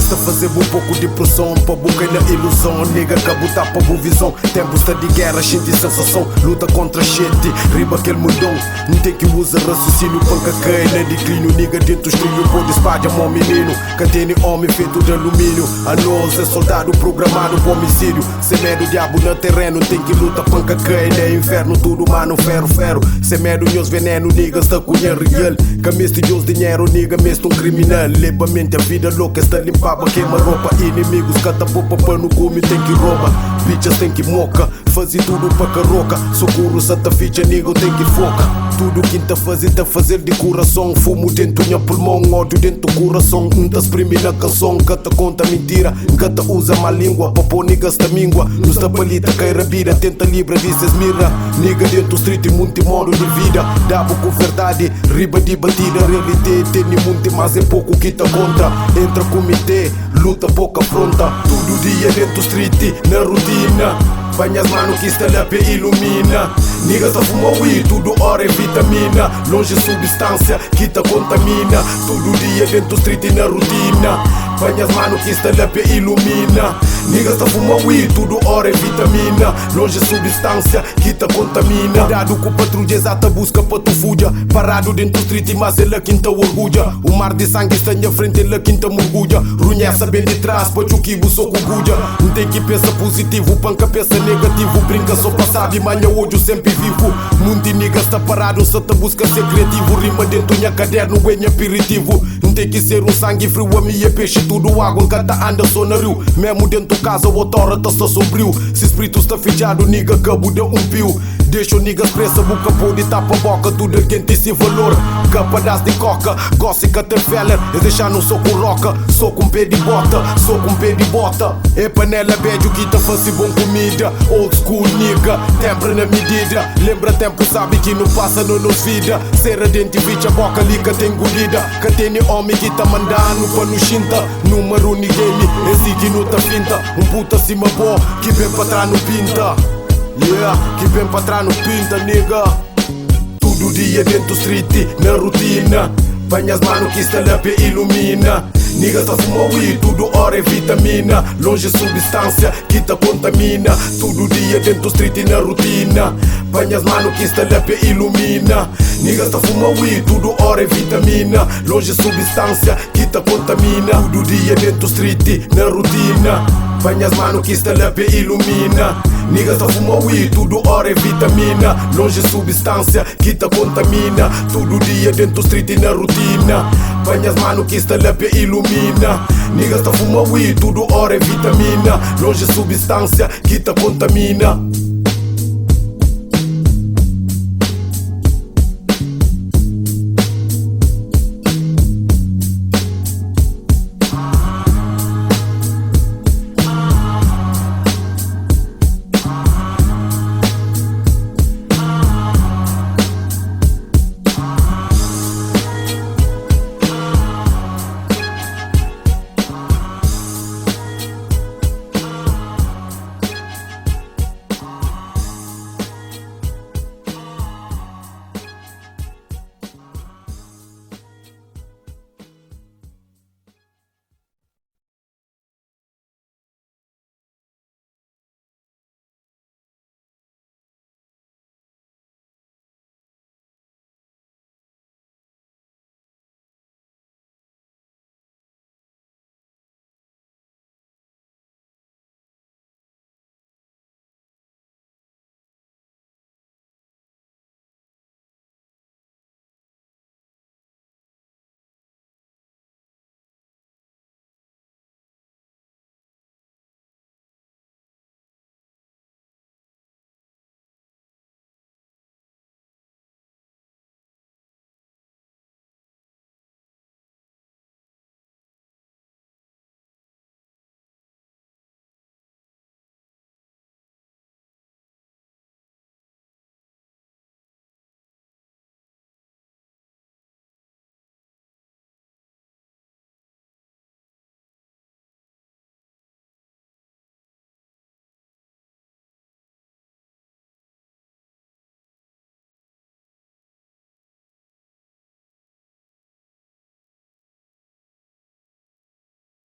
Está a fazer um pouco de pressão para boca na ilusão. Nega que botar para boa visão. Tempos de guerra, gente sensação. Luta contra gente, riba aquele mundão. Não tem que usar raciocínio para que caia na declínio. Nega dentro dos trilhos, pode espalhar mó menino. Que tem homem feito de alumínio. A nós é soldado programado para homicídio. Sem medo, diabo no terreno. Tem que lutar para que caia no inferno. Tudo mano, ferro. Sem medo, meus veneno. Nega está com real. Que meste Deus dinheiro, nega meste um criminal. Lebamente a vida louca está limpada. Queima roupa, inimigos, cata popa pano come, tem que rouba. Bitches tem que moca, fazer tudo para carroca. Socorro, santa ficha, nigga, tem que foca. Tudo que tá fazer de coração. Fumo dentro do pulmão, ódio dentro do coração. Tá exprime na canção, cata conta mentira. Cata usa má língua, papo nigga esta míngua. Nos da palita, cai rabira, tenta libra, dices mira. Nigga dentro do street, muito modo de vida. Dabo com verdade, riba de batida. Realidade, tem muito, mas é pouco que tá contra. Entra comitê, luta pouca afronta. Todo dia dentro do street, na rotina. Banha as mano que está lá pe ilumina. Nigga tá fuma weed, tudo hora é vitamina. Longe substância que tá contamina. Todo dia dentro do street na rotina. Banha as mano que está lá pe ilumina. Nigga tá fuma weed, tudo hora é vitamina. Longe substância que tá contamina. Cuidado com patrulha exata, busca para tu fuja. Parado dentro do street, mas ele quinta orgulha. O mar de sangue está na frente, ele quinta mergulha. Runhessa bem de trás, para o que sou com gulha. Não tem que pensar positivo, panca pensa negativo. Brinca só passado e manhã hoje sempre vivo. Mundo nigga está parado, só te busca ser criativo. Rima dentro do caderno, é aperitivo. Não tem que ser um sangue frio, a minha peixe tudo água. Cata anda só na rio, mesmo dentro de casa o autora tá só sombrio. Se espírito está fechado, nigga cabo de pio. Deixa o nigga expressa, boca pode tapa a boca. Tudo quente sem valor, capadas de coca. Gosse Caterfeller, é deixar no soco roca. Sou com pé de bota, sou com pé de bota. É panela beijo que tá fazendo bom comida. Old school nigga, tempo na medida. Lembra tempo, sabe que não passa no nos vida. Serra dente, bicha, boca ali que tem engolida. Que tem homem que tá mandando pra no chinta. Número ninguém, esse que não tá finta. Um puta cima bom, que vem pra trás no pinta. Yeah, que vem pra trás no pinta, nigga. Todo dia dentro do street, na rotina. Banha as mano que está lá pe ilumina. Nigga tá fuma weed, tudo hora é vitamina. Longe substância que tá contamina. Todo dia dentro do street na rotina. Banha as mano que está lá pe ilumina. Nigga tá fuma weed, tudo hora é vitamina. Longe substância que tá contamina. Todo dia dentro do street na rotina. Banha as mano que está lá pe ilumina. Nigga tá fuma weed, tudo hora é vitamina. Longe substância que tá contamina. Todo dia dentro do street na rotina. Banha as mano que está lá pe ilumina. Nigga tá fuma weed, tudo hora é vitamina. Longe substância que tá contamina.